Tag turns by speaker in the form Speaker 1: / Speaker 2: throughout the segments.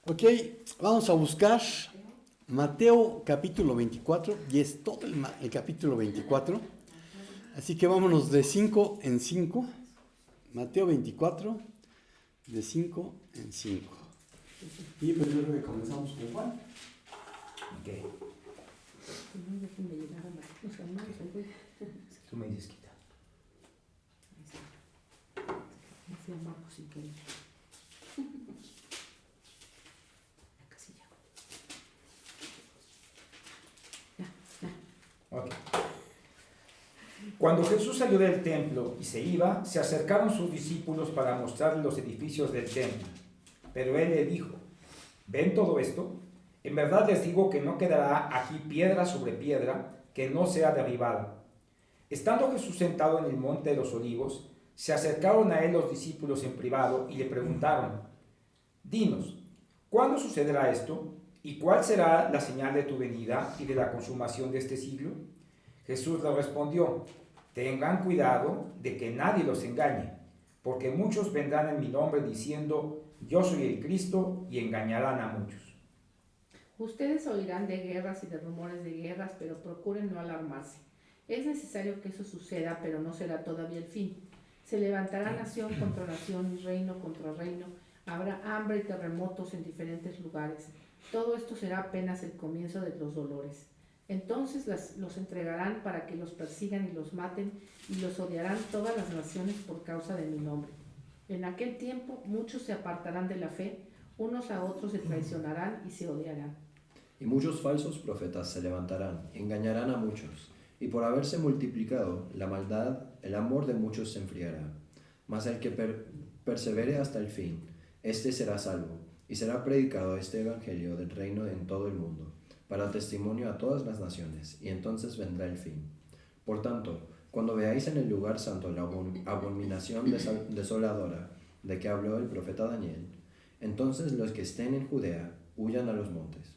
Speaker 1: Ok, vamos a buscar Mateo capítulo 24, y es todo el capítulo 24. Así que vámonos de 5 en 5. Mateo 24, de 5 en 5. Y primero que comenzamos con Juan.
Speaker 2: Ok. Tú me dices quita. Ok. Cuando Jesús salió del templo y se iba, se acercaron sus discípulos para mostrarle los edificios del templo. Pero él le dijo: ¿ven todo esto? En verdad les digo que no quedará aquí piedra sobre piedra que no sea derribada. Estando Jesús sentado en el monte de los olivos, se acercaron a él los discípulos en privado y le preguntaron: dinos, ¿cuándo sucederá esto? ¿Y cuál será la señal de tu venida y de la consumación de este siglo? Jesús le respondió: tengan cuidado de que nadie los engañe, porque muchos vendrán en mi nombre diciendo: yo soy el Cristo, y engañarán a muchos.
Speaker 3: Ustedes oirán de guerras y de rumores de guerras, pero procuren no alarmarse. Es necesario que eso suceda, pero no será todavía el fin. Se levantará nación contra nación y reino contra reino. Habrá hambre y terremotos en diferentes lugares. Todo esto será apenas el comienzo de los dolores. Entonces los entregarán para que los persigan y los maten, y los odiarán todas las naciones por causa de mi nombre. En aquel tiempo muchos se apartarán de la fe, unos a otros se traicionarán y se odiarán.
Speaker 4: Y muchos falsos profetas se levantarán, engañarán a muchos, y por haberse multiplicado la maldad, el amor de muchos se enfriará. Mas el que persevere hasta el fin, éste será salvo, y será predicado este evangelio del reino en todo el mundo, para testimonio a todas las naciones, y entonces vendrá el fin. Por tanto, cuando veáis en el lugar santo la abominación desoladora de que habló el profeta Daniel, entonces los que estén en Judea huyan a los montes.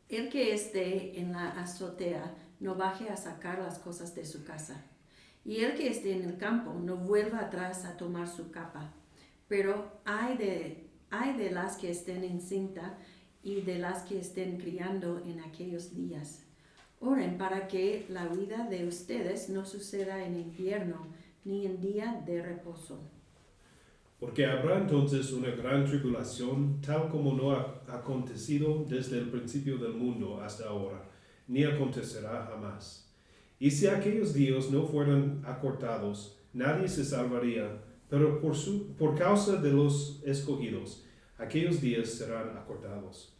Speaker 5: El que esté en la azotea no baje a sacar las cosas de su casa, y el que esté en el campo no vuelva atrás a tomar su capa. Pero hay de las que estén encinta y de las que estén criando en aquellos días. Oren para que la huida de ustedes no suceda en invierno ni en día de reposo.
Speaker 6: Porque habrá entonces una gran tribulación, tal como no ha acontecido desde el principio del mundo hasta ahora, ni acontecerá jamás. Y si aquellos días no fueran acortados, nadie se salvaría, pero por causa de los escogidos, aquellos días serán acortados.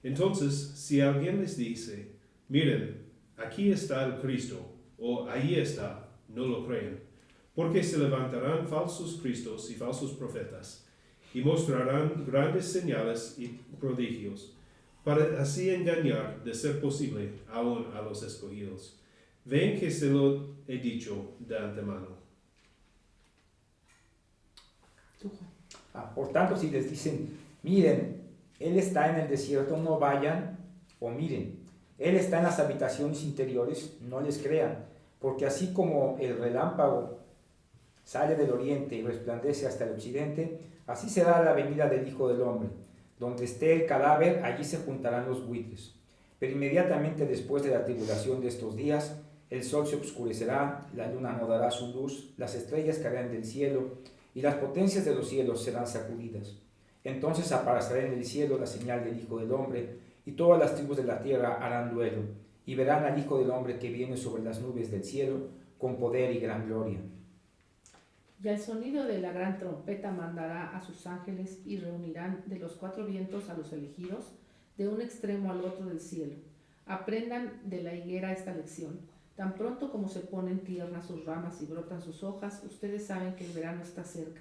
Speaker 6: Entonces, si alguien les dice: miren, aquí está el Cristo, o ahí está, no lo creen. Porque se levantarán falsos cristos y falsos profetas, y mostrarán grandes señales y prodigios, para así engañar, de ser posible, aún a los escogidos. Ven que se lo he dicho de antemano.
Speaker 2: Por tanto, si les dicen: miren, Él está en el desierto, no vayan, o miren, Él está en las habitaciones interiores, no les crean, porque así como el relámpago sale del oriente y resplandece hasta el occidente, así será la venida del Hijo del Hombre. Donde esté el cadáver, allí se juntarán los buitres. Pero inmediatamente después de la tribulación de estos días, el sol se oscurecerá, la luna no dará su luz, las estrellas caerán del cielo, y las potencias de los cielos serán sacudidas. Entonces aparecerá en el cielo la señal del Hijo del Hombre, y todas las tribus de la tierra harán duelo, y verán al Hijo del Hombre que viene sobre las nubes del cielo, con poder y gran gloria.
Speaker 3: Y al sonido de la gran trompeta mandará a sus ángeles, y reunirán de los cuatro vientos a los elegidos, de un extremo al otro del cielo. Aprendan de la higuera esta lección. Tan pronto como se ponen tiernas sus ramas y brotan sus hojas, ustedes saben que el verano está cerca.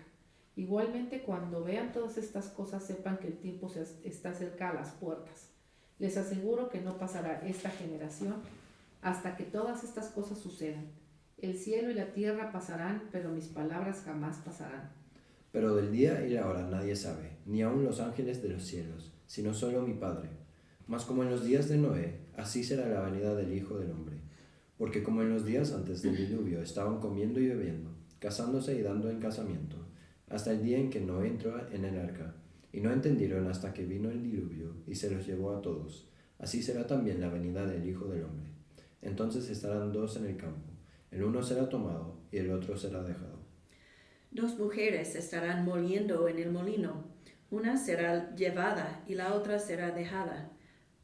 Speaker 3: Igualmente, cuando vean todas estas cosas, sepan que el tiempo está cerca a las puertas. Les aseguro que no pasará esta generación hasta que todas estas cosas sucedan. El cielo y la tierra pasarán, pero mis palabras jamás pasarán.
Speaker 4: Pero del día y la hora nadie sabe, ni aun los ángeles de los cielos, sino solo mi Padre. Mas como en los días de Noé, así será la venida del Hijo del Hombre. Porque como en los días antes del diluvio estaban comiendo y bebiendo, casándose y dando en casamiento, hasta el día en que Noé entró en el arca, y no entendieron hasta que vino el diluvio y se los llevó a todos. Así será también la venida del Hijo del Hombre. Entonces estarán dos en el campo, el uno será tomado y el otro será dejado.
Speaker 5: 2 mujeres estarán moliendo en el molino, una será llevada y la otra será dejada.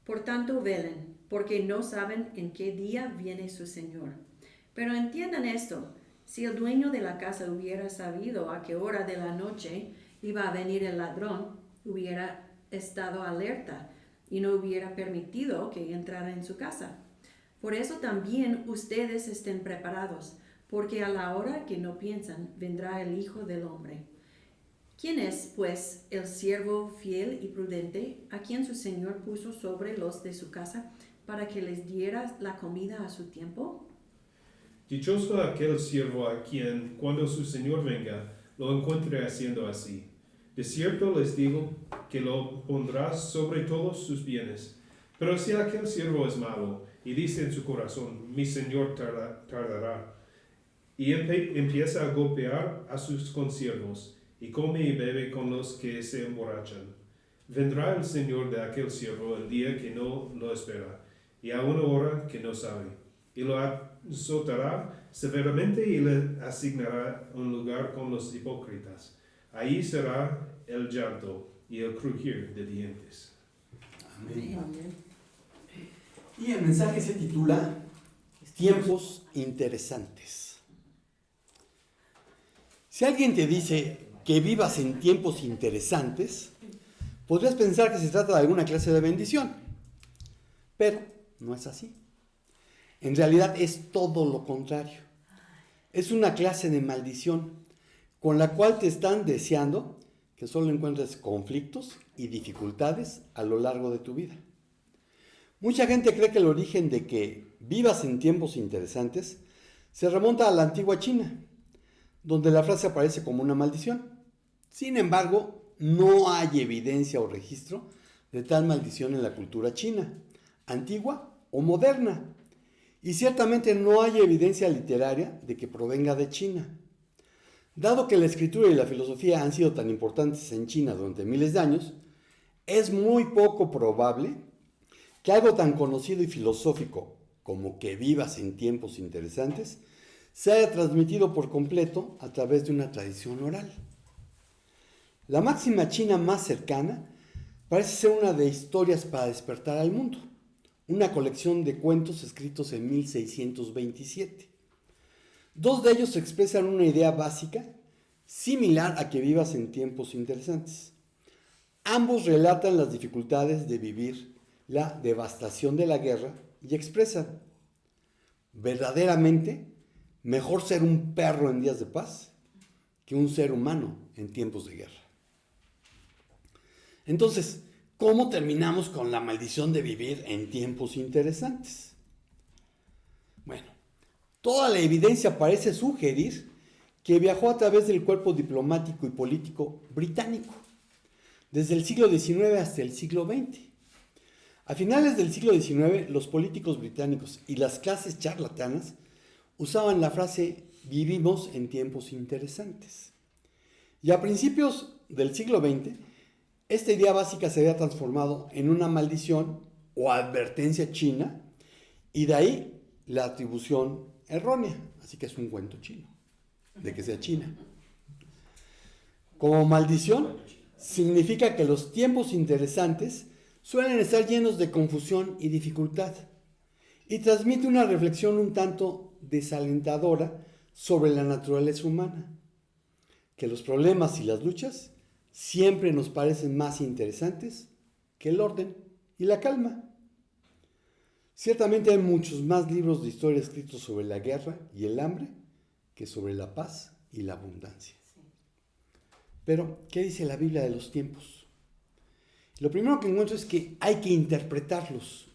Speaker 5: Por tanto velen, porque no saben en qué día viene su Señor. Pero entiendan esto, si el dueño de la casa hubiera sabido a qué hora de la noche iba a venir el ladrón, hubiera estado alerta y no hubiera permitido que entrara en su casa. Por eso también ustedes estén preparados, porque a la hora que no piensan vendrá el Hijo del Hombre. ¿Quién es, pues, el siervo fiel y prudente a quien su Señor puso sobre los de su casa para que les diera la comida a su tiempo?
Speaker 6: Dichoso aquel siervo a quien, cuando su Señor venga, lo encuentre haciendo así. De cierto les digo que lo pondrá sobre todos sus bienes. Pero si aquel siervo es malo y dice en su corazón, mi Señor tardará, y empieza a golpear a sus consiervos, y come y bebe con los que se emborrachan, vendrá el Señor de aquel siervo el día que no lo espera, y a una hora que no sabe, y lo azotará severamente y le asignará un lugar con los hipócritas. Ahí será el llanto y el crujir de dientes.
Speaker 1: Amén.
Speaker 3: Amén.
Speaker 1: Y el mensaje se titula Tiempos interesantes. Si alguien te dice que vivas en tiempos interesantes, podrías pensar que se trata de alguna clase de bendición, pero no es así. En realidad es todo lo contrario. Es una clase de maldición con la cual te están deseando que solo encuentres conflictos y dificultades a lo largo de tu vida. Mucha gente cree que el origen de que vivas en tiempos interesantes se remonta a la antigua China, donde la frase aparece como una maldición. Sin embargo, no hay evidencia o registro de tal maldición en la cultura china, antigua o moderna. Y ciertamente no hay evidencia literaria de que provenga de China. Dado que la escritura y la filosofía han sido tan importantes en China durante miles de años, es muy poco probable que algo tan conocido y filosófico como que vivas en tiempos interesantes se haya transmitido por completo a través de una tradición oral. La máxima china más cercana parece ser una de Historias para despertar al mundo, una colección de cuentos escritos en 1627. 2 de ellos expresan una idea básica similar a que vivas en tiempos interesantes. Ambos relatan las dificultades de vivir la devastación de la guerra y expresan, verdaderamente, mejor ser un perro en días de paz que un ser humano en tiempos de guerra. Entonces, ¿cómo terminamos con la maldición de vivir en tiempos interesantes? Bueno, toda la evidencia parece sugerir que viajó a través del cuerpo diplomático y político británico, desde el siglo XIX hasta el siglo XX. A finales del siglo XIX, los políticos británicos y las clases charlatanas usaban la frase vivimos en tiempos interesantes. Y a principios del siglo XX, esta idea básica se había transformado en una maldición o advertencia china, y de ahí la atribución errónea, así que es un cuento chino, de que sea China. Como maldición, significa que los tiempos interesantes suelen estar llenos de confusión y dificultad, y transmite una reflexión un tanto desalentadora sobre la naturaleza humana, que los problemas y las luchas siempre nos parecen más interesantes que el orden y la calma. Ciertamente hay muchos más libros de historia escritos sobre la guerra y el hambre que sobre la paz y la abundancia. Pero, ¿qué dice la Biblia de los tiempos? Lo primero que encuentro es que hay que interpretarlos.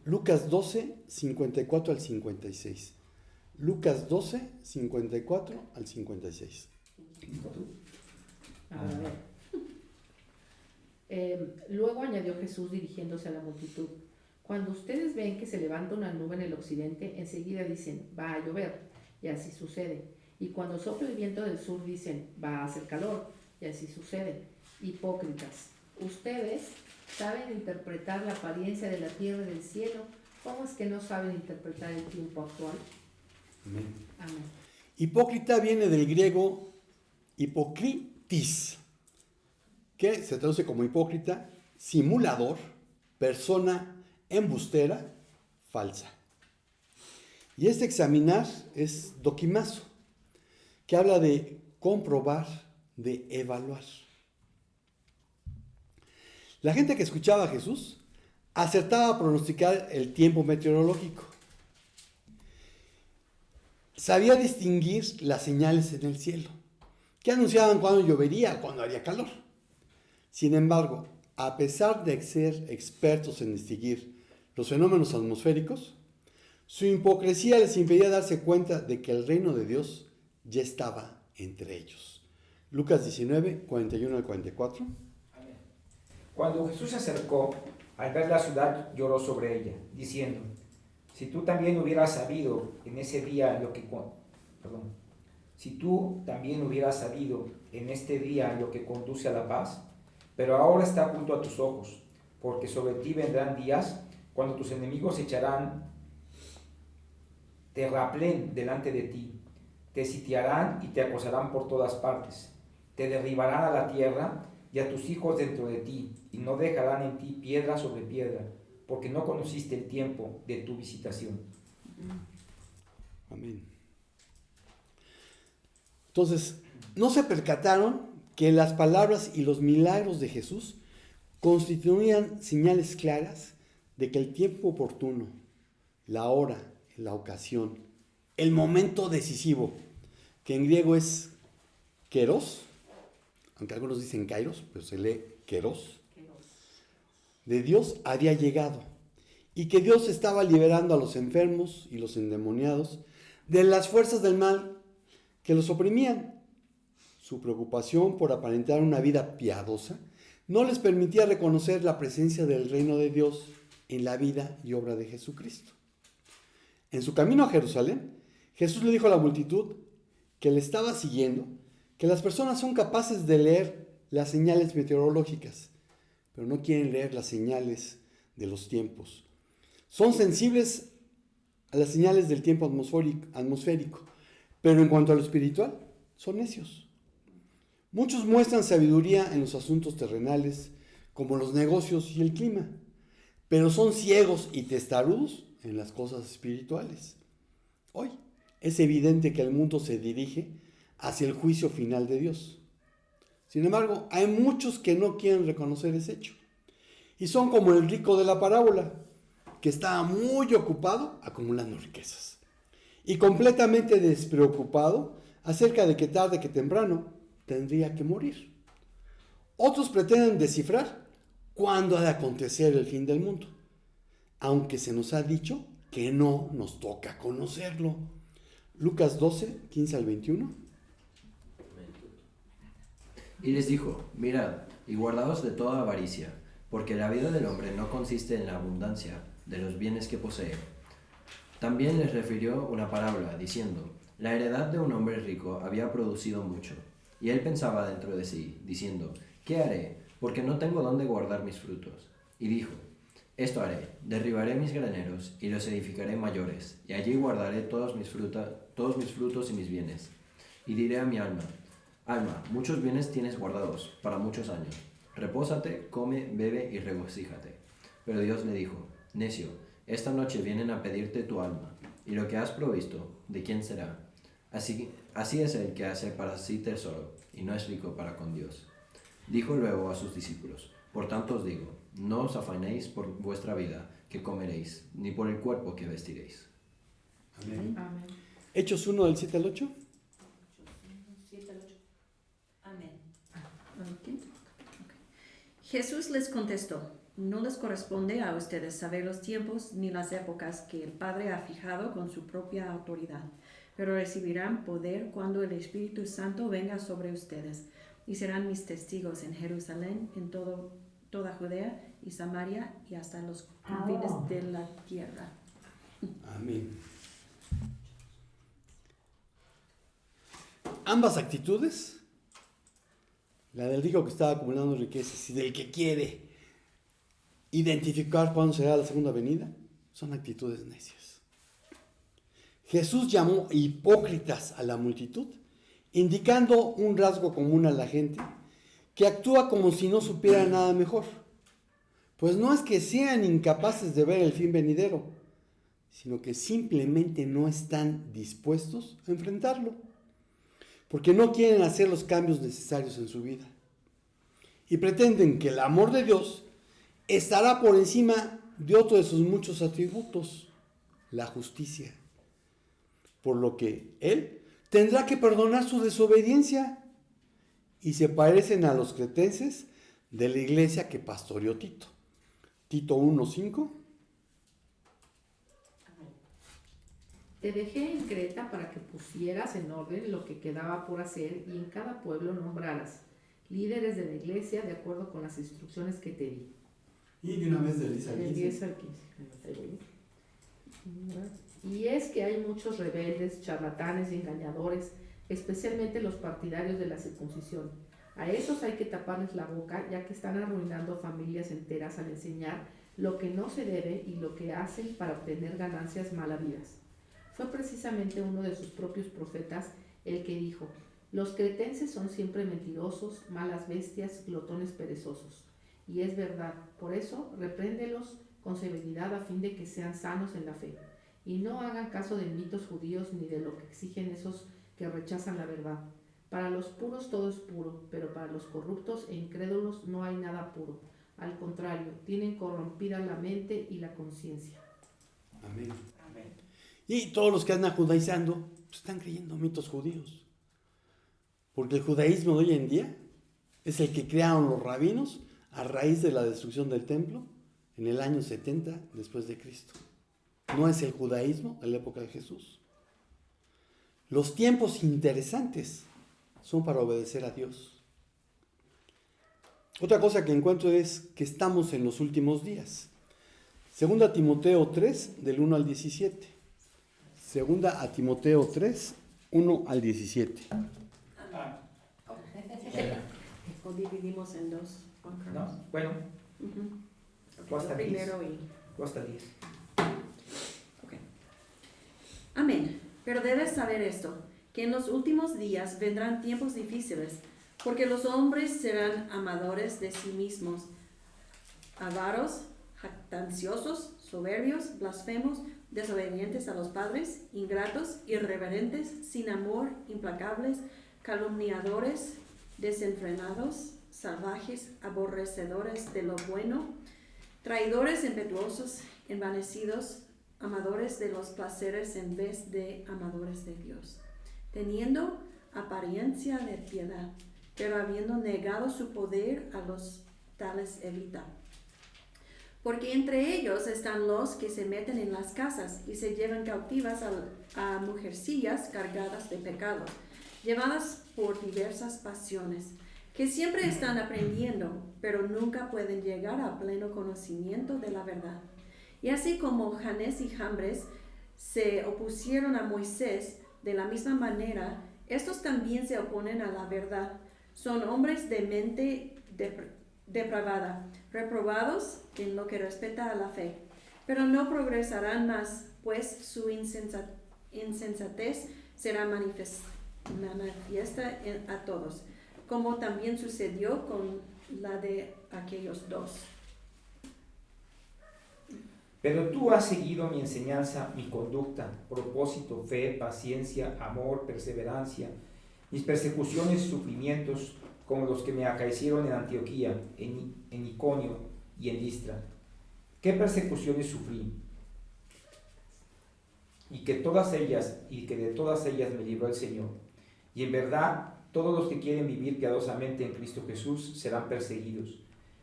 Speaker 1: Lucas 12, 54 al 56. Lucas 12, 54 al 56.
Speaker 3: A ver. Luego añadió Jesús dirigiéndose a la multitud: cuando ustedes ven que se levanta una nube en el occidente, enseguida dicen, va a llover, y así sucede. Y cuando sopla el viento del sur, dicen, va a hacer calor, y así sucede. Hipócritas, ustedes saben interpretar la apariencia de la tierra y del cielo. ¿Cómo es que no saben interpretar el tiempo actual?
Speaker 1: Amén.
Speaker 3: Amén.
Speaker 1: Hipócrita viene del griego hipokritis, que se traduce como hipócrita, simulador, persona embustera, falsa. Y este examinar es dokimazo, que habla de comprobar, de evaluar. La gente que escuchaba a Jesús acertaba a pronosticar el tiempo meteorológico. Sabía distinguir las señales en el cielo, que anunciaban cuándo llovería, cuándo haría calor. Sin embargo, a pesar de ser expertos en distinguir los fenómenos atmosféricos, su hipocresía les impedía darse cuenta de que el reino de Dios ya estaba entre ellos. Lucas 19, 41 al 44.
Speaker 2: Cuando Jesús se acercó, al ver la ciudad lloró sobre ella, diciendo: si tú también hubieras sabido en ese día si tú también hubieras sabido en este día lo que conduce a la paz, pero ahora está junto a tus ojos, porque sobre ti vendrán días cuando tus enemigos echarán terraplén delante de ti, te sitiarán y te acosarán por todas partes, te derribarán a la tierra y a tus hijos dentro de ti, y no dejarán en ti piedra sobre piedra, porque no conociste el tiempo de tu visitación.
Speaker 1: Amén. Entonces, no se percataron que las palabras y los milagros de Jesús constituían señales claras de que el tiempo oportuno, la hora, la ocasión, el momento decisivo, que en griego es keros, aunque algunos dicen kairos, pero se lee keros, de Dios había llegado, y que Dios estaba liberando a los enfermos y los endemoniados de las fuerzas del mal que los oprimían. Su preocupación por aparentar una vida piadosa no les permitía reconocer la presencia del reino de Dios en la vida y obra de Jesucristo. En su camino a Jerusalén, Jesús le dijo a la multitud que le estaba siguiendo que las personas son capaces de leer las señales meteorológicas, pero no quieren leer las señales de los tiempos. Son sensibles a las señales del tiempo atmosférico, pero en cuanto a lo espiritual, son necios. Muchos muestran sabiduría en los asuntos terrenales, como los negocios y el clima, pero son ciegos y testarudos en las cosas espirituales. Hoy es evidente que el mundo se dirige hacia el juicio final de Dios. Sin embargo, hay muchos que no quieren reconocer ese hecho. Y son como el rico de la parábola, que estaba muy ocupado acumulando riquezas y completamente despreocupado acerca de que tarde que temprano tendría que morir. Otros pretenden descifrar cuándo ha de acontecer el fin del mundo, aunque se nos ha dicho que no nos toca conocerlo. Lucas 12, 15 al 21.
Speaker 4: Y les dijo: mirad, y guardaos de toda avaricia, porque la vida del hombre no consiste en la abundancia de los bienes que posee. También les refirió una parábola, diciendo: la heredad de un hombre rico había producido mucho, y él pensaba dentro de sí, diciendo: ¿qué haré? Porque no tengo dónde guardar mis frutos. Y dijo: esto haré, derribaré mis graneros y los edificaré mayores, y allí guardaré todos mis frutos y mis bienes. Y diré a mi alma: alma, muchos bienes tienes guardados para muchos años. Repósate, come, bebe y regocíjate. Pero Dios le dijo: necio, esta noche vienen a pedirte tu alma, y lo que has provisto, ¿de quién será? Así es el que hace para sí tesoro, y no es rico para con Dios. Dijo luego a sus discípulos: por tanto os digo, no os afanéis por vuestra vida, que comeréis, ni por el cuerpo que vestiréis.
Speaker 1: Amén.
Speaker 3: Amén.
Speaker 1: Hechos 1 del 7 al 8.
Speaker 5: Amén. Jesús les contestó: no les corresponde a ustedes saber los tiempos ni las épocas que el Padre ha fijado con su propia autoridad, pero recibirán poder cuando el Espíritu Santo venga sobre ustedes, y serán mis testigos en Jerusalén, en toda Judea y Samaria y hasta los confines de la tierra.
Speaker 1: Amén. Ambas actitudes La del rico que estaba acumulando riquezas y del que quiere identificar cuándo será la segunda venida, son actitudes necias. Jesús llamó hipócritas a la multitud, indicando un rasgo común a la gente que actúa como si no supiera nada mejor. Pues no es que sean incapaces de ver el fin venidero, sino que simplemente no están dispuestos a enfrentarlo, porque no quieren hacer los cambios necesarios en su vida. Y pretenden que el amor de Dios estará por encima de otro de sus muchos atributos, la justicia. Por lo que Él tendrá que perdonar su desobediencia. Y se parecen a los cretenses de la iglesia que pastoreó Tito. Tito 1:5.
Speaker 3: Te dejé en Creta para que pusieras en orden lo que quedaba por hacer y en cada pueblo nombraras líderes de la iglesia de acuerdo con las instrucciones que te di.
Speaker 1: Y de una vez del 10 al
Speaker 3: Del
Speaker 1: 15.
Speaker 3: 10 al 15. Y es que hay muchos rebeldes, charlatanes y engañadores, especialmente los partidarios de la circuncisión. A esos hay que taparles la boca, ya que están arruinando familias enteras al enseñar lo que no se debe y lo que hacen para obtener ganancias malavidas. Fue precisamente uno de sus propios profetas el que dijo: los cretenses son siempre mentirosos, malas bestias, glotones perezosos. Y es verdad, por eso repréndelos con severidad a fin de que sean sanos en la fe, y no hagan caso de mitos judíos ni de lo que exigen esos que rechazan la verdad. Para los puros todo es puro, pero para los corruptos e incrédulos no hay nada puro. Al contrario, tienen corrompida la mente y la conciencia.
Speaker 1: Amén. Y todos los que andan judaizando están creyendo mitos judíos. Porque el judaísmo de hoy en día es el que crearon los rabinos a raíz de la destrucción del templo en el año 70 después de Cristo. No es el judaísmo en la época de Jesús. Los tiempos interesantes son para obedecer a Dios. Otra cosa que encuentro es que estamos en los últimos días. Segunda Timoteo 3, del 1 al 17. Segunda a Timoteo 3, 1 al 17.
Speaker 5: O dividimos en dos, Juan Carlos.
Speaker 2: ¿No? Bueno,
Speaker 5: Tú
Speaker 2: hasta 10.
Speaker 5: primero y...
Speaker 2: Tú hasta 10.
Speaker 5: Ok. Amén. Pero debes saber esto, que en los últimos días vendrán tiempos difíciles, porque los hombres serán amadores de sí mismos, avaros, jactanciosos, soberbios, blasfemos, desobedientes a los padres, ingratos, irreverentes, sin amor, implacables, calumniadores, desenfrenados, salvajes, aborrecedores de lo bueno, traidores, impetuosos, envanecidos, amadores de los placeres en vez de amadores de Dios, teniendo apariencia de piedad, pero habiendo negado su poder, a los tales evita. Porque entre ellos están los que se meten en las casas y se llevan cautivas a mujercillas cargadas de pecados, llevadas por diversas pasiones, que siempre están aprendiendo, pero nunca pueden llegar a pleno conocimiento de la verdad. Y así como Janés y Jambres se opusieron a Moisés, de la misma manera, estos también se oponen a la verdad. Son hombres de mente depravada, reprobados en lo que respecta a la fe, pero no progresarán más, pues su insensatez será manifiesta a todos, como también sucedió con la de aquellos dos.
Speaker 2: Pero tú has seguido mi enseñanza, mi conducta, propósito, fe, paciencia, amor, perseverancia, mis persecuciones, sufrimientos, como los que me acaecieron en Antioquía, en Iconio y en Listra. ¿Qué persecuciones sufrí? Y que de todas ellas me libró el Señor. Y en verdad, todos los que quieren vivir piadosamente en Cristo Jesús serán perseguidos.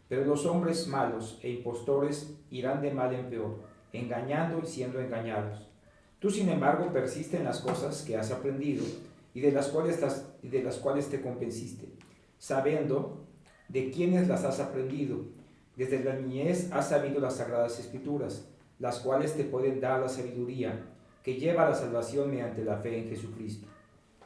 Speaker 2: Pero los hombres malos e impostores irán de mal en peor, engañando y siendo engañados. Tú, sin embargo, persiste en las cosas que has aprendido y de las cuales te convenciste, sabiendo de quiénes las has aprendido. Desde la niñez has sabido las sagradas escrituras, las cuales te pueden dar la sabiduría que lleva a la salvación mediante la fe en Jesucristo.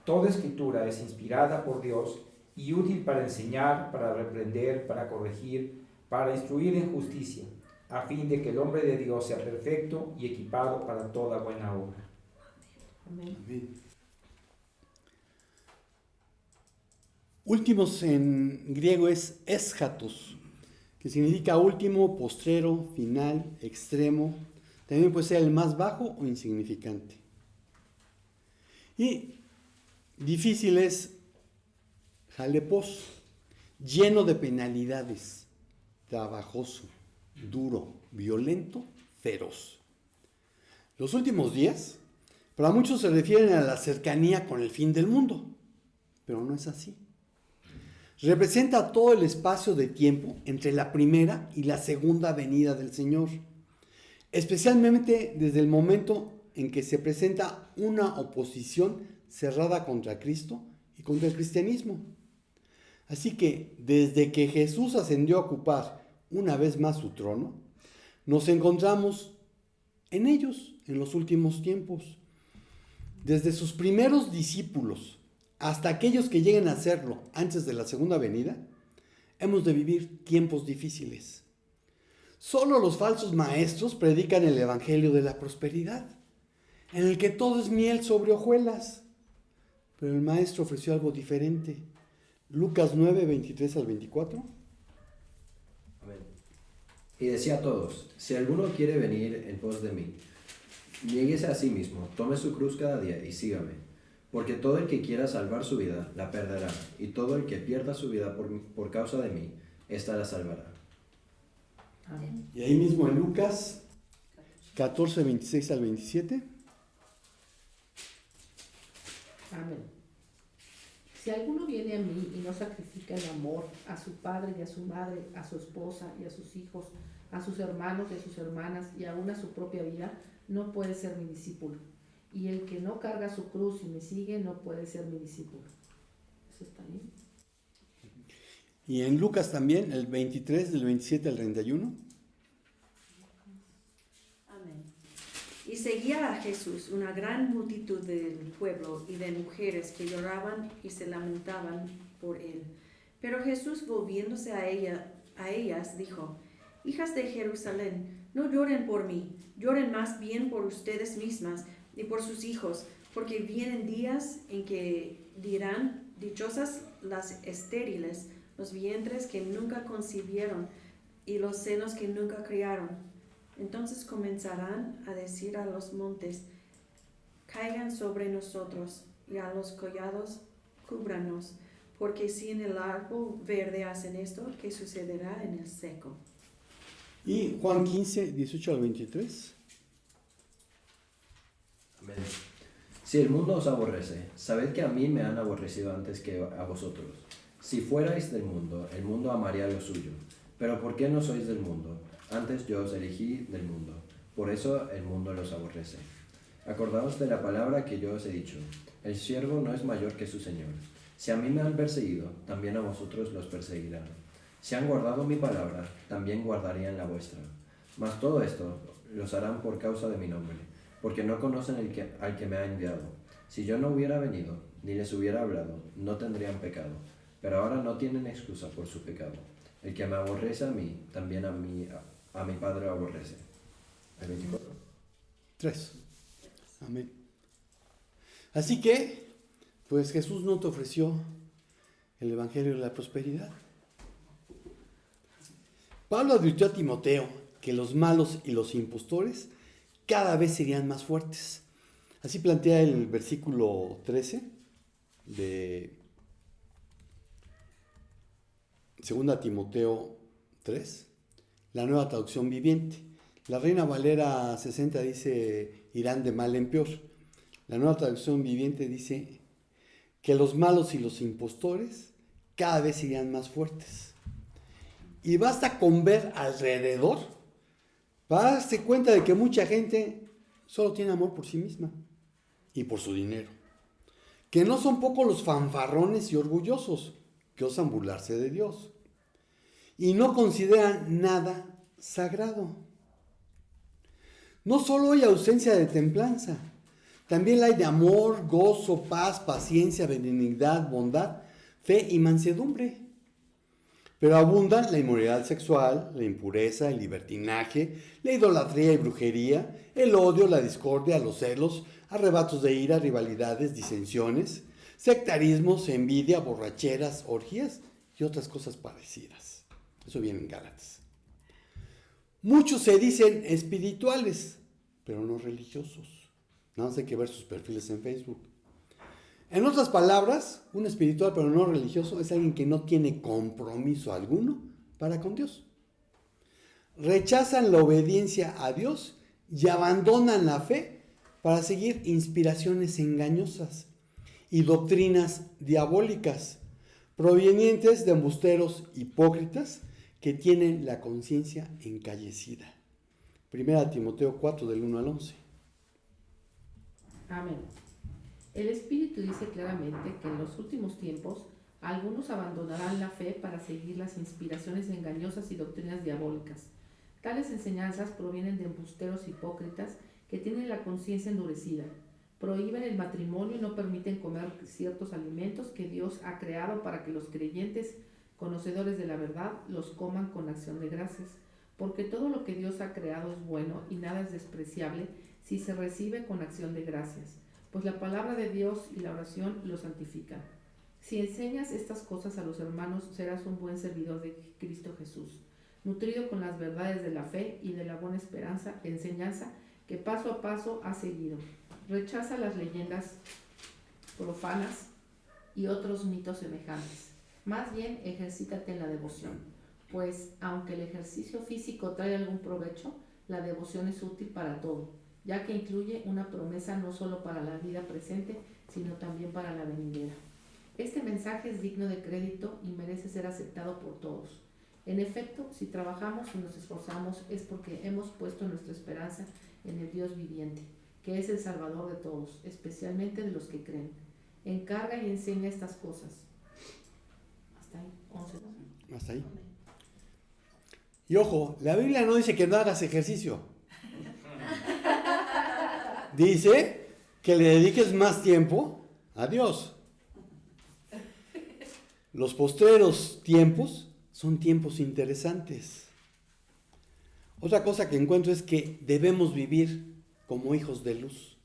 Speaker 2: Toda escritura es inspirada por Dios y útil para enseñar, para reprender, para corregir, para instruir en justicia, a fin de que el hombre de Dios sea perfecto y equipado para toda buena obra.
Speaker 3: Amén.
Speaker 1: Amén. Últimos en griego es eschatos, que significa último, postrero, final, extremo. También puede ser el más bajo o insignificante. Y difícil es jalepos, lleno de penalidades, trabajoso, duro, violento, feroz. Los últimos días, para muchos se refieren a la cercanía con el fin del mundo, pero no es así. Representa todo el espacio de tiempo entre la primera y la segunda venida del Señor, especialmente desde el momento en que se presenta una oposición cerrada contra Cristo y contra el cristianismo. Así que desde que Jesús ascendió a ocupar una vez más su trono, nos encontramos en ellos en los últimos tiempos. Desde sus primeros discípulos hasta aquellos que lleguen a hacerlo antes de la segunda venida, hemos de vivir tiempos difíciles. Solo los falsos maestros predican el evangelio de la prosperidad, en el que todo es miel sobre hojuelas. Pero el maestro ofreció algo diferente. Lucas 9, 23 al 24.
Speaker 4: Amén. Y decía a todos, si alguno quiere venir en pos de mí, niéguese a sí mismo, tome su cruz cada día y sígame. Porque todo el que quiera salvar su vida, la perderá, y todo el que pierda su vida por causa de mí, ésta la salvará.
Speaker 3: Amén.
Speaker 1: Y ahí mismo en Lucas 14, 26 al 27.
Speaker 3: Amén. Si alguno viene a mí y no sacrifica en amor a su padre y a su madre, a su esposa y a sus hijos, a sus hermanos y a sus hermanas y aún a su propia vida, no puede ser mi discípulo. Y el que no carga su cruz y me sigue no puede ser mi discípulo. ¿Eso está bien?
Speaker 1: Y en Lucas también, el 23, del 27 al 31.
Speaker 5: Amén. Y seguía a Jesús una gran multitud del pueblo y de mujeres que lloraban y se lamentaban por él. Pero Jesús, volviéndose a ellas, dijo: Hijas de Jerusalén, no lloren por mí, lloren más bien por ustedes mismas y por sus hijos, porque vienen días en que dirán: dichosas las estériles, los vientres que nunca concibieron y los senos que nunca criaron. Entonces comenzarán a decir a los montes: caigan sobre nosotros, y a los collados: cúbranos, porque si en el árbol verde hacen esto, ¿qué sucederá en el seco?
Speaker 1: Y Juan 15, 18 al 23.
Speaker 4: Amén. Si el mundo os aborrece, sabed que a mí me han aborrecido antes que a vosotros. Si fuerais del mundo, el mundo amaría lo suyo. Pero ¿por qué no sois del mundo? Antes yo os elegí del mundo. Por eso el mundo los aborrece. Acordaos de la palabra que yo os he dicho. El siervo no es mayor que su señor. Si a mí me han perseguido, también a vosotros los perseguirán. Si han guardado mi palabra, también guardarían la vuestra. Mas todo esto los harán por causa de mi nombre, porque no conocen al que me ha enviado. Si yo no hubiera venido, ni les hubiera hablado, no tendrían pecado. Pero ahora no tienen excusa por su pecado. El que me aborrece a mí, también a mi Padre aborrece. El 24.
Speaker 1: 3. Amén. Así que, pues Jesús no te ofreció el Evangelio de la prosperidad. Pablo advirtió a Timoteo que los malos y los impostores cada vez serían más fuertes. Así plantea el versículo 13 de 2 Timoteo 3, la Nueva Traducción Viviente. La Reina Valera 60 dice: irán de mal en peor. La Nueva Traducción Viviente dice que los malos y los impostores cada vez serían más fuertes. Y basta con ver alrededor para darse cuenta de que mucha gente solo tiene amor por sí misma y por su dinero. Que no son pocos los fanfarrones y orgullosos que osan burlarse de Dios y no consideran nada sagrado. No solo hay ausencia de templanza, también la hay de amor, gozo, paz, paciencia, benignidad, bondad, fe y mansedumbre. Pero abundan la inmoralidad sexual, la impureza, el libertinaje, la idolatría y brujería, el odio, la discordia, los celos, arrebatos de ira, rivalidades, disensiones, sectarismos, envidia, borracheras, orgías y otras cosas parecidas. Eso viene en Gálatas. Muchos se dicen espirituales, pero no religiosos. Nada más hay que ver sus perfiles en Facebook. En otras palabras, un espiritual pero no religioso es alguien que no tiene compromiso alguno para con Dios. Rechazan la obediencia a Dios y abandonan la fe para seguir inspiraciones engañosas y doctrinas diabólicas provenientes de embusteros hipócritas que tienen la conciencia encallecida. 1 Timoteo 4, del 1 al 11.
Speaker 3: Amén. El Espíritu dice claramente que en los últimos tiempos algunos abandonarán la fe para seguir las inspiraciones engañosas y doctrinas diabólicas. Tales enseñanzas provienen de embusteros hipócritas que tienen la conciencia endurecida. Prohíben el matrimonio y no permiten comer ciertos alimentos que Dios ha creado para que los creyentes, conocedores de la verdad, los coman con acción de gracias. Porque todo lo que Dios ha creado es bueno y nada es despreciable si se recibe con acción de gracias. Pues la palabra de Dios y la oración lo santifican. Si enseñas estas cosas a los hermanos, serás un buen servidor de Cristo Jesús, nutrido con las verdades de la fe y de la buena enseñanza que paso a paso has seguido. Rechaza las leyendas profanas y otros mitos semejantes. Más bien, ejercítate en la devoción, pues aunque el ejercicio físico trae algún provecho, la devoción es útil para todo, ya que incluye una promesa no solo para la vida presente, sino también para la venidera. Este mensaje es digno de crédito y merece ser aceptado por todos. En efecto, si trabajamos y nos esforzamos es porque hemos puesto nuestra esperanza en el Dios viviente, que es el Salvador de todos, especialmente de los que creen. Encarga y enseña estas cosas. Hasta ahí, 11.
Speaker 1: Hasta ahí. Y ojo, la Biblia no dice que no hagas ejercicio. Dice que le dediques más tiempo a Dios. Los postreros tiempos son tiempos interesantes. Otra cosa que encuentro es que debemos vivir como hijos de luz.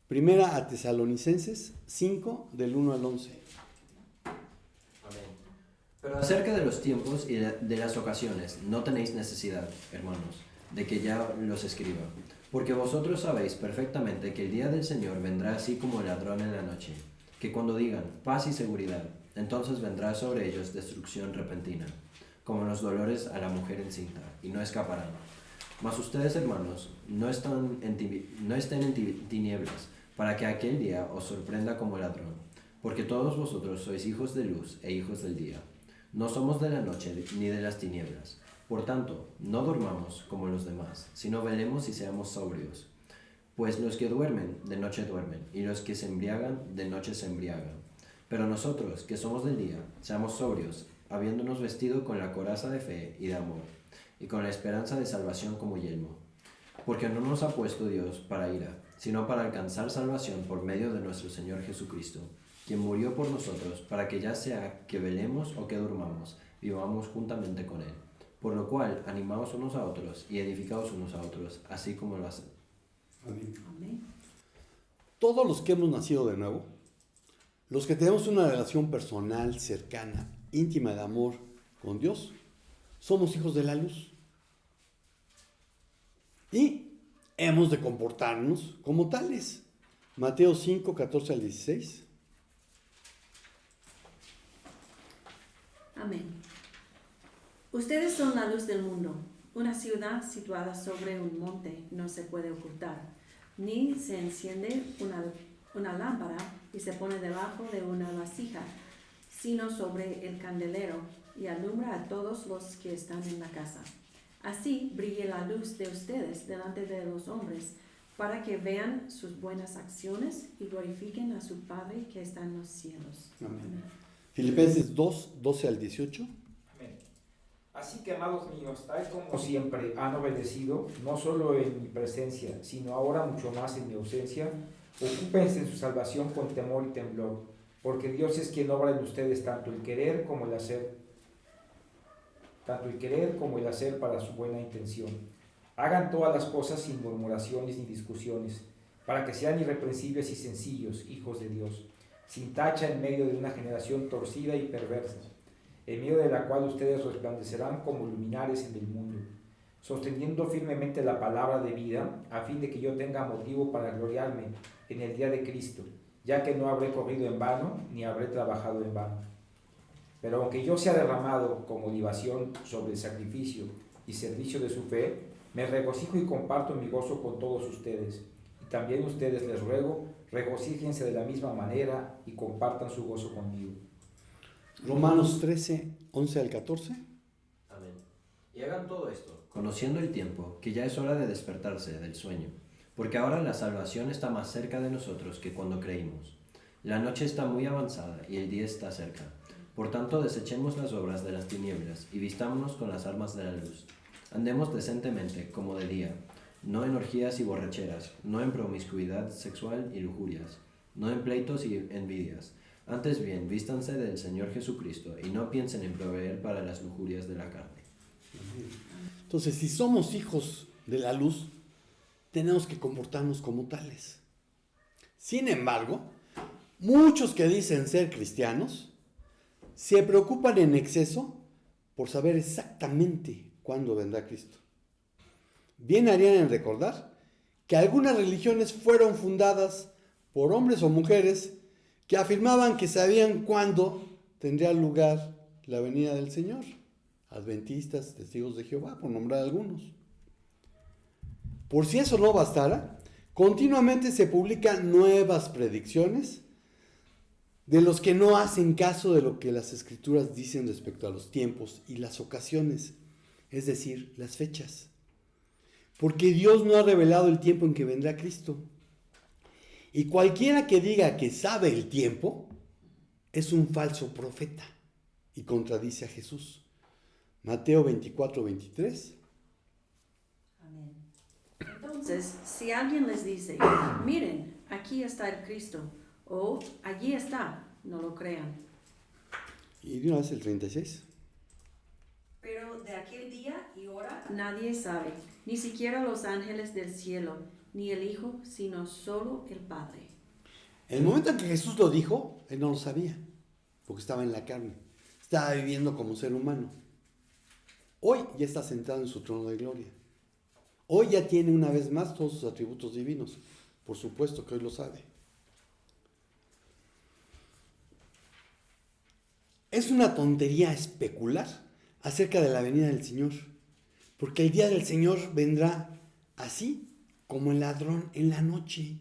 Speaker 1: Primera a Tesalonicenses 5, del 1 al 11.
Speaker 4: Amén. Pero acerca de los tiempos y de las ocasiones, no tenéis necesidad, hermanos, de que ya los escriba. Porque vosotros sabéis perfectamente que el día del Señor vendrá así como el ladrón en la noche, que cuando digan paz y seguridad, entonces vendrá sobre ellos destrucción repentina, como los dolores a la mujer encinta, y no escaparán. Mas ustedes, hermanos, no estén en tinieblas, para que aquel día os sorprenda como ladrón, porque todos vosotros sois hijos de luz e hijos del día. No somos de la noche ni de las tinieblas. Por tanto, no dormamos como los demás, sino velemos y seamos sobrios. Pues los que duermen, de noche duermen, y los que se embriagan, de noche se embriagan. Pero nosotros, que somos del día, seamos sobrios, habiéndonos vestido con la coraza de fe y de amor, y con la esperanza de salvación como yelmo. Porque no nos ha puesto Dios para ira, sino para alcanzar salvación por medio de nuestro Señor Jesucristo, quien murió por nosotros, para que ya sea que velemos o que durmamos, vivamos juntamente con Él. Por lo cual, animaos unos a otros y edificaos unos a otros, así como lo hacen.
Speaker 1: Amén.
Speaker 5: Amén.
Speaker 1: Todos los que hemos nacido de nuevo, los que tenemos una relación personal, cercana, íntima de amor con Dios, somos hijos de la luz. Y hemos de comportarnos como tales. Mateo 5, 14 al 16.
Speaker 5: Amén. Ustedes son la luz del mundo. Una ciudad situada sobre un monte no se puede ocultar, ni se enciende una lámpara y se pone debajo de una vasija, sino sobre el candelero, y alumbra a todos los que están en la casa. Así brille la luz de ustedes delante de los hombres, para que vean sus buenas acciones y glorifiquen a su Padre que está en los cielos.
Speaker 1: Amén. Filipenses 2, 12 al 18.
Speaker 2: Amén. Así que, amados míos, tal como siempre han obedecido, no solo en mi presencia, sino ahora mucho más en mi ausencia, ocúpense en su salvación con temor y temblor, porque Dios es quien obra en ustedes tanto el querer como el hacer para su buena intención. Hagan todas las cosas sin murmuraciones ni discusiones, para que sean irreprensibles y sencillos, hijos de Dios, sin tacha en medio de una generación torcida y perversa, en medio de la cual ustedes resplandecerán como luminares en el mundo, sosteniendo firmemente la palabra de vida, a fin de que yo tenga motivo para gloriarme en el día de Cristo, ya que no habré corrido en vano, ni habré trabajado en vano. Pero aunque yo sea derramado como libación sobre el sacrificio y servicio de su fe, me regocijo y comparto mi gozo con todos ustedes. Y también ustedes, les ruego, regocíjense de la misma manera y compartan su gozo conmigo.
Speaker 1: Romanos 13, 11 al 14.
Speaker 4: Amén. Y hagan todo esto, conociendo el tiempo, que ya es hora de despertarse del sueño, porque ahora la salvación está más cerca de nosotros que cuando creímos. La noche está muy avanzada y el día está cerca. Por tanto, desechemos las obras de las tinieblas y vistámonos con las armas de la luz. Andemos decentemente, como de día, no en orgías y borracheras, no en promiscuidad sexual y lujurias, no en pleitos y envidias. Antes bien, vístanse del Señor Jesucristo y no piensen en proveer para las lujurias de la carne.
Speaker 1: Entonces, si somos hijos de la luz, tenemos que comportarnos como tales. Sin embargo, muchos que dicen ser cristianos se preocupan en exceso por saber exactamente cuándo vendrá Cristo. Bien harían en recordar que algunas religiones fueron fundadas por hombres o mujeres que afirmaban que sabían cuándo tendría lugar la venida del Señor. Adventistas, testigos de Jehová, por nombrar algunos. Por si eso no bastara, continuamente se publican nuevas predicciones de los que no hacen caso de lo que las Escrituras dicen respecto a los tiempos y las ocasiones, es decir, las fechas. Porque Dios no ha revelado el tiempo en que vendrá Cristo. Y cualquiera que diga que sabe el tiempo es un falso profeta y contradice a Jesús. Mateo 24, 23.
Speaker 5: Amén. Entonces, si alguien les dice, miren, aquí está el Cristo, o allí está, no lo crean.
Speaker 1: Y de una vez el 36.
Speaker 5: Pero de aquel día y hora nadie sabe, ni siquiera los ángeles del cielo, ni el Hijo, sino solo el Padre.
Speaker 1: El momento en que Jesús lo dijo, él no lo sabía, porque estaba en la carne, estaba viviendo como ser humano. Hoy ya está sentado en su trono de gloria. Hoy ya tiene una vez más todos sus atributos divinos. Por supuesto que hoy lo sabe. Es una tontería especular acerca de la venida del Señor, porque el día del Señor vendrá así como el ladrón en la noche.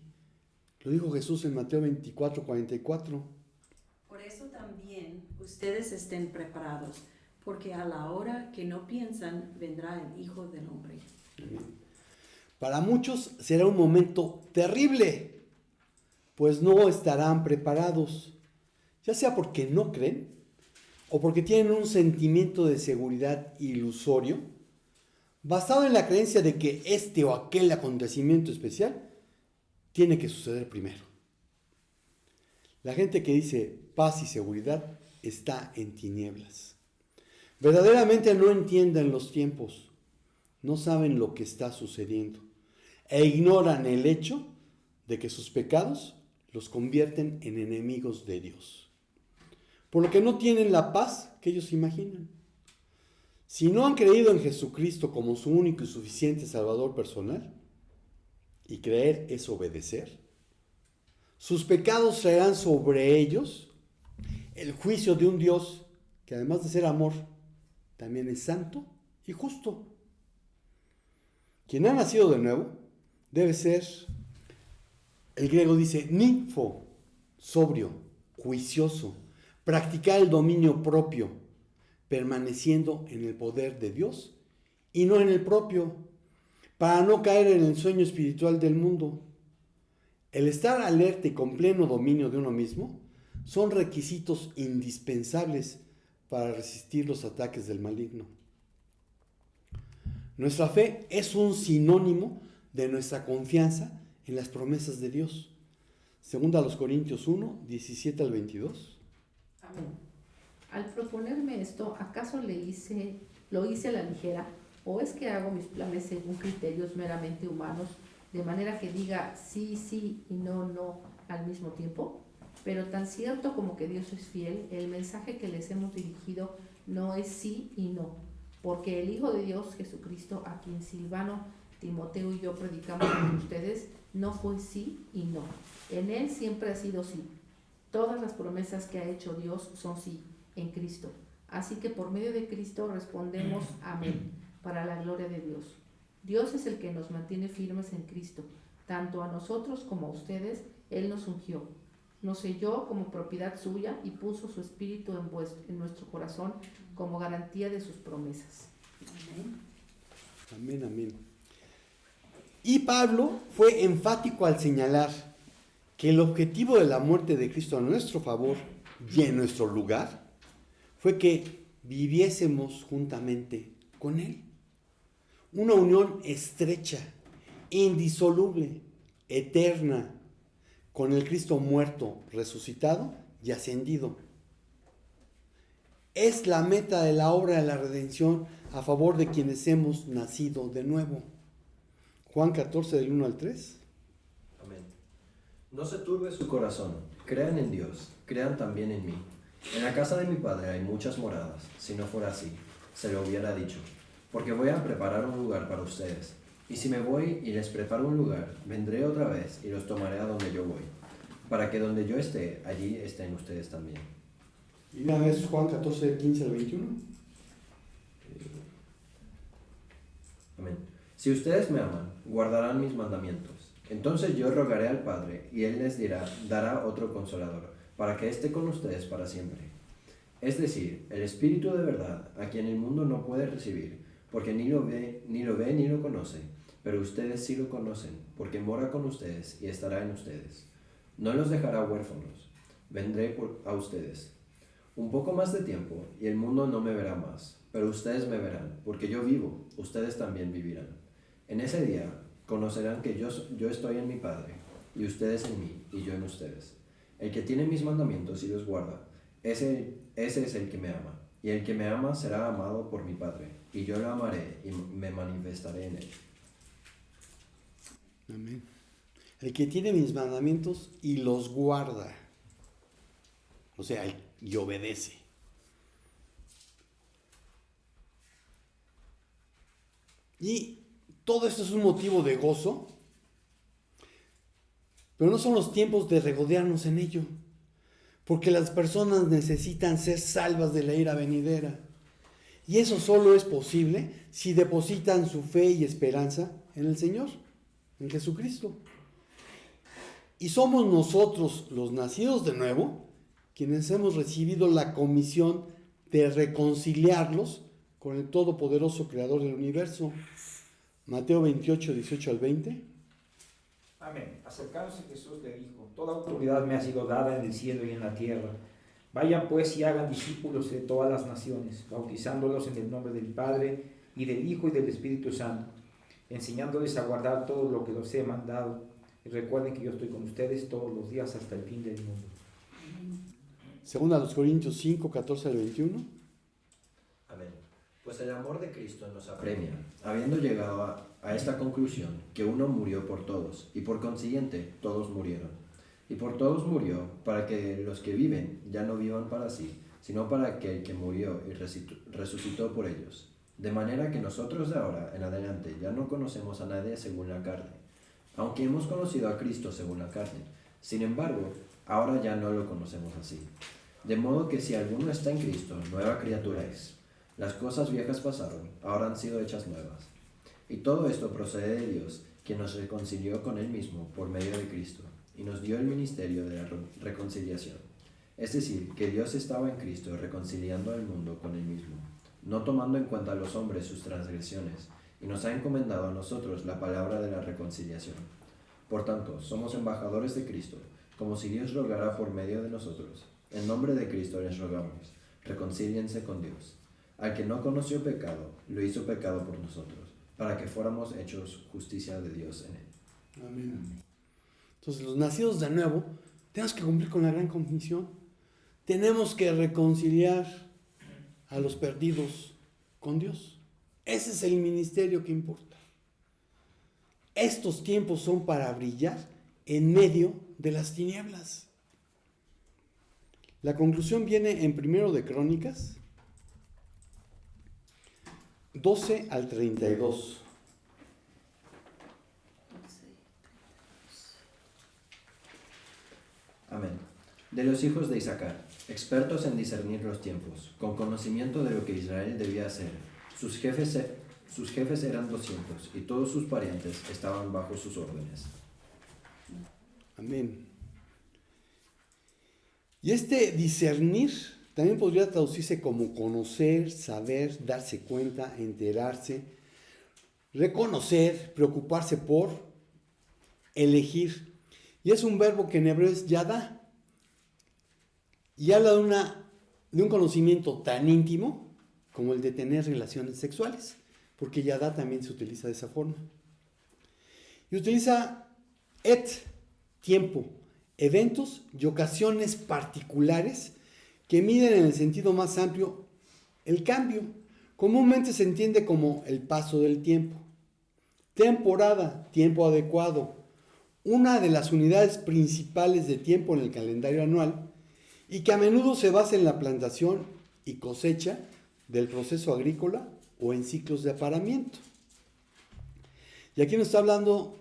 Speaker 1: Lo dijo Jesús en Mateo 24, 44.
Speaker 5: Por eso también ustedes estén preparados, porque a la hora que no piensan vendrá el Hijo del Hombre.
Speaker 1: Para muchos será un momento terrible, pues no estarán preparados, ya sea porque no creen o porque tienen un sentimiento de seguridad ilusorio, basado en la creencia de que este o aquel acontecimiento especial tiene que suceder primero. La gente que dice paz y seguridad está en tinieblas. Verdaderamente no entienden los tiempos, no saben lo que está sucediendo e ignoran el hecho de que sus pecados los convierten en enemigos de Dios. Por lo que no tienen la paz que ellos imaginan. Si no han creído en Jesucristo como su único y suficiente Salvador personal, y creer es obedecer, sus pecados traerán sobre ellos el juicio de un Dios que además de ser amor, también es santo y justo. Quien ha nacido de nuevo debe ser, el griego dice, ninfo, sobrio, juicioso, practicar el dominio propio, permaneciendo en el poder de Dios y no en el propio, para no caer en el sueño espiritual del mundo. El estar alerta y con pleno dominio de uno mismo son requisitos indispensables para resistir los ataques del maligno. Nuestra fe es un sinónimo de nuestra confianza en las promesas de Dios. Segunda a los Corintios 1, 17 al 22.
Speaker 3: Amén. Al proponerme esto, ¿acaso lo hice a la ligera? ¿O es que hago mis planes según criterios meramente humanos, de manera que diga sí, sí y no, no al mismo tiempo? Pero tan cierto como que Dios es fiel, el mensaje que les hemos dirigido no es sí y no, porque el Hijo de Dios, Jesucristo, a quien Silvano, Timoteo y yo predicamos con ustedes, no fue sí y no. En Él siempre ha sido sí. Todas las promesas que ha hecho Dios son sí, en Cristo. Así que por medio de Cristo respondemos amén, para la gloria de Dios. Dios es el que nos mantiene firmes en Cristo. Tanto a nosotros como a ustedes, Él nos ungió. Nos selló como propiedad suya y puso su espíritu en nuestro corazón como garantía de sus promesas.
Speaker 1: Amén, amén. Y Pablo fue enfático al señalar que el objetivo de la muerte de Cristo a nuestro favor y en nuestro lugar fue que viviésemos juntamente con Él. Una unión estrecha, indisoluble, eterna, con el Cristo muerto, resucitado y ascendido. Es la meta de la obra de la redención a favor de quienes hemos nacido de nuevo. Juan 14, del 1 al 3.
Speaker 4: Amén. No se turbe su corazón. Crean en Dios, crean también en mí. En la casa de mi Padre hay muchas moradas. Si no fuera así, se lo hubiera dicho. Porque voy a preparar un lugar para ustedes. Y si me voy y les preparo un lugar, vendré otra vez y los tomaré a donde yo voy, para que donde yo esté, allí estén ustedes también.
Speaker 1: Y una vez Juan 14, del 15 al 21.
Speaker 4: Amén. Si ustedes me aman, guardarán mis mandamientos. Entonces yo rogaré al Padre, y Él les dará otro consolador, para que esté con ustedes para siempre. Es decir, el Espíritu de verdad, a quien el mundo no puede recibir, porque ni lo ve ni lo conoce, pero ustedes sí lo conocen, porque mora con ustedes y estará en ustedes. No los dejará huérfanos, vendré a ustedes. Un poco más de tiempo, y el mundo no me verá más, pero ustedes me verán, porque yo vivo, ustedes también vivirán. En ese día conocerán que yo estoy en mi Padre, y ustedes en mí, y yo en ustedes. El que tiene mis mandamientos y los guarda, ese es el que me ama, y el que me ama será amado por mi Padre, y yo lo amaré y me manifestaré en él.
Speaker 1: Amén. El que tiene mis mandamientos y los guarda, o sea, y obedece. Y todo esto es un motivo de gozo, pero no son los tiempos de regodearnos en ello, porque las personas necesitan ser salvas de la ira venidera. Y eso solo es posible si depositan su fe y esperanza en el Señor, en Jesucristo. Y somos nosotros, los nacidos de nuevo, quienes hemos recibido la comisión de reconciliarlos con el todopoderoso Creador del universo. Mateo 28, 18 al 20.
Speaker 2: Amén. Acercándose Jesús le dijo: toda autoridad me ha sido dada en el cielo y en la tierra. Vayan pues y hagan discípulos de todas las naciones, bautizándolos en el nombre del Padre y del Hijo y del Espíritu Santo, enseñándoles a guardar todo lo que los he mandado. Y recuerden que yo estoy con ustedes todos los días hasta el fin del mundo.
Speaker 1: Segunda a los Corintios 5, 14 al 21.
Speaker 4: Amén. Pues el amor de Cristo nos apremia, habiendo llegado a esta conclusión, que uno murió por todos, y por consiguiente todos murieron. Y por todos murió, para que los que viven ya no vivan para sí, sino para aquel que murió y resucitó por ellos. De manera que nosotros de ahora en adelante ya no conocemos a nadie según la carne, aunque hemos conocido a Cristo según la carne. Sin embargo, ahora ya no lo conocemos así. De modo que si alguno está en Cristo, nueva criatura es. Las cosas viejas pasaron, ahora han sido hechas nuevas. Y todo esto procede de Dios, quien nos reconcilió con Él mismo por medio de Cristo, y nos dio el ministerio de la reconciliación. Es decir, que Dios estaba en Cristo reconciliando al mundo con Él mismo, no tomando en cuenta a los hombres sus transgresiones, y nos ha encomendado a nosotros la palabra de la reconciliación. Por tanto, somos embajadores de Cristo, como si Dios rogara por medio de nosotros. En nombre de Cristo les rogamos, reconcíliense con Dios. Al que no conoció pecado, lo hizo pecado por nosotros, para que fuéramos hechos justicia de Dios en él.
Speaker 1: Amén. Entonces, los nacidos de nuevo, tenemos que cumplir con la gran comisión. Tenemos que reconciliar a los perdidos con Dios. Ese es el ministerio que importa. Estos tiempos son para brillar en medio de las tinieblas. La conclusión viene en 1 de Crónicas 12 al 32.
Speaker 4: Amén. De los hijos de Isaacar, expertos en discernir los tiempos, con conocimiento de lo que Israel debía hacer. Sus jefes eran 200 y todos sus parientes estaban bajo sus órdenes.
Speaker 1: Amén. Y este discernir también podría traducirse como conocer, saber, darse cuenta, enterarse, reconocer, preocuparse por, elegir. Y es un verbo que en hebreo es yada. Y habla de un conocimiento tan íntimo como el de tener relaciones sexuales, porque yada también se utiliza de esa forma. Y utiliza tiempo, eventos y ocasiones particulares que miden en el sentido más amplio el cambio. Comúnmente se entiende como el paso del tiempo. Temporada, tiempo adecuado, una de las unidades principales de tiempo en el calendario anual y que a menudo se basa en la plantación y cosecha del proceso agrícola o en ciclos de apareamiento. Y aquí nos está hablando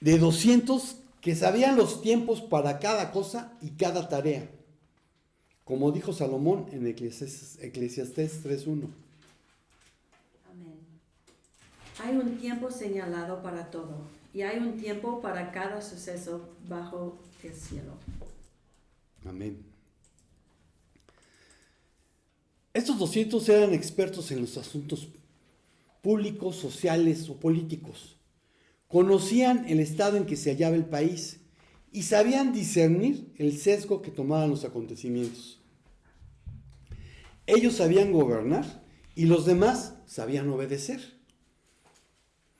Speaker 1: de 200 que sabían los tiempos para cada cosa y cada tarea, como dijo Salomón en Eclesiastés 3:1.
Speaker 5: Amén. Hay un tiempo señalado para todo, y hay un tiempo para cada suceso bajo el cielo.
Speaker 1: Amén. Estos 200 eran expertos en los asuntos públicos, sociales o políticos. Conocían el estado en que se hallaba el país y sabían discernir el sesgo que tomaban los acontecimientos. Ellos sabían gobernar y los demás sabían obedecer.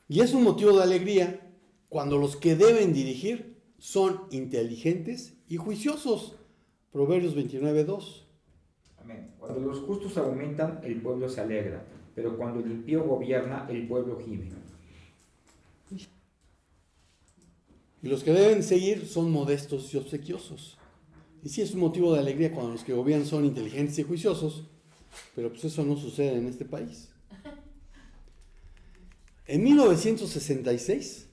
Speaker 1: Y es un motivo de alegría cuando los que deben dirigir son inteligentes y juiciosos. Proverbios 29:2.
Speaker 2: Amén. Cuando los justos aumentan, el pueblo se alegra, pero cuando el impío gobierna, el pueblo gime.
Speaker 1: Y los que deben seguir son modestos y obsequiosos. Y sí es un motivo de alegría cuando los que gobiernan son inteligentes y juiciosos, pero pues eso no sucede en este país. En 1966,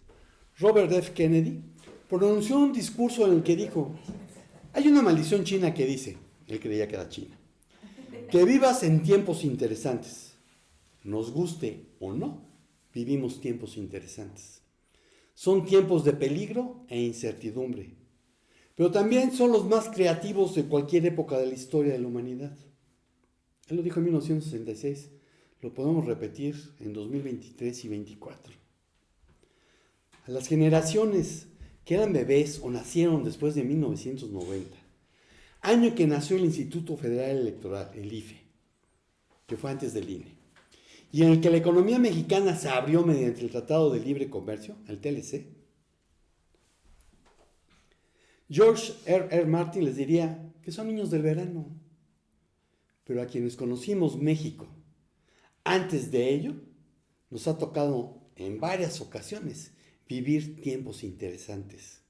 Speaker 1: Robert F. Kennedy pronunció un discurso en el que dijo: hay una maldición china que dice, él creía que era China, que vivas en tiempos interesantes. Nos guste o no, vivimos tiempos interesantes. Son tiempos de peligro e incertidumbre, pero también son los más creativos de cualquier época de la historia de la humanidad. Él lo dijo en 1966, lo podemos repetir en 2023 y 2024. A las generaciones que eran bebés o nacieron después de 1990, año que nació el Instituto Federal Electoral, el IFE, que fue antes del INE, y en el que la economía mexicana se abrió mediante el Tratado de Libre Comercio, el TLC, George R. Martin les diría que son niños del verano. Pero a quienes conocimos México antes de ello, nos ha tocado en varias ocasiones vivir tiempos interesantes.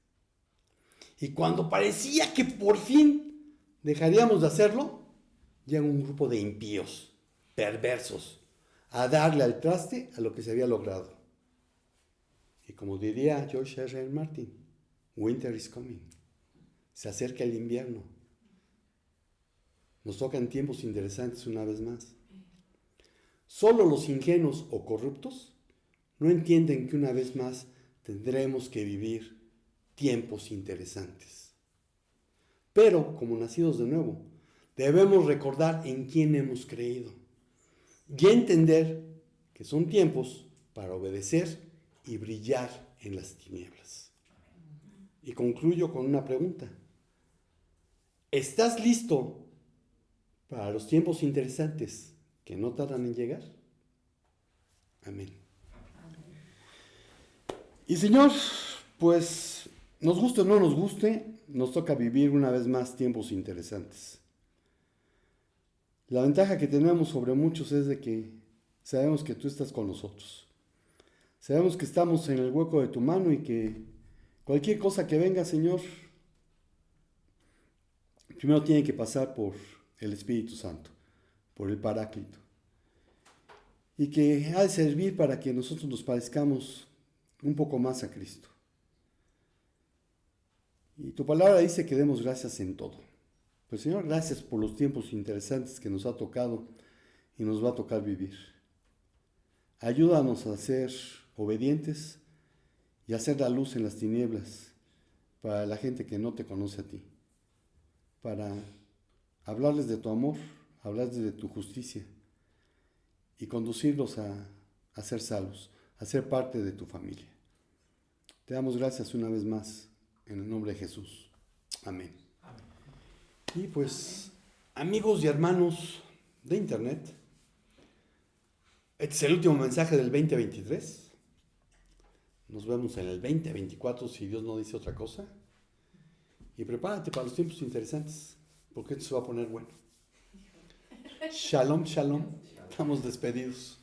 Speaker 1: Y cuando parecía que por fin dejaríamos de hacerlo, llega un grupo de impíos, perversos, a darle al traste a lo que se había logrado. Y como diría George R. Martin, winter is coming. Se acerca el invierno. Nos tocan tiempos interesantes una vez más. Solo los ingenuos o corruptos no entienden que una vez más tendremos que vivir tiempos interesantes. Pero, como nacidos de nuevo, debemos recordar en quién hemos creído y entender que son tiempos para obedecer y brillar en las tinieblas. Y concluyo con una pregunta. ¿Estás listo para los tiempos interesantes que no tardan en llegar? Amén. Y Señor, pues nos guste o no nos guste, nos toca vivir una vez más tiempos interesantes. La ventaja que tenemos sobre muchos es de que sabemos que tú estás con nosotros. Sabemos que estamos en el hueco de tu mano y que cualquier cosa que venga, Señor, primero tiene que pasar por el Espíritu Santo, por el Paráclito. Y que ha de servir para que nosotros nos parezcamos un poco más a Cristo. Y tu palabra dice que demos gracias en todo. Pues Señor, gracias por los tiempos interesantes que nos ha tocado y nos va a tocar vivir. Ayúdanos a ser obedientes y a hacer la luz en las tinieblas para la gente que no te conoce a ti. Para hablarles de tu amor, hablarles de tu justicia y conducirlos a ser salvos, a ser parte de tu familia. Te damos gracias una vez más en el nombre de Jesús. Amén. Y pues, amigos y hermanos de internet, este es el último mensaje del 2023. Nos vemos en el 2024 si Dios no dice otra cosa. Y prepárate para los tiempos interesantes, porque esto se va a poner bueno. Shalom, shalom. Estamos despedidos.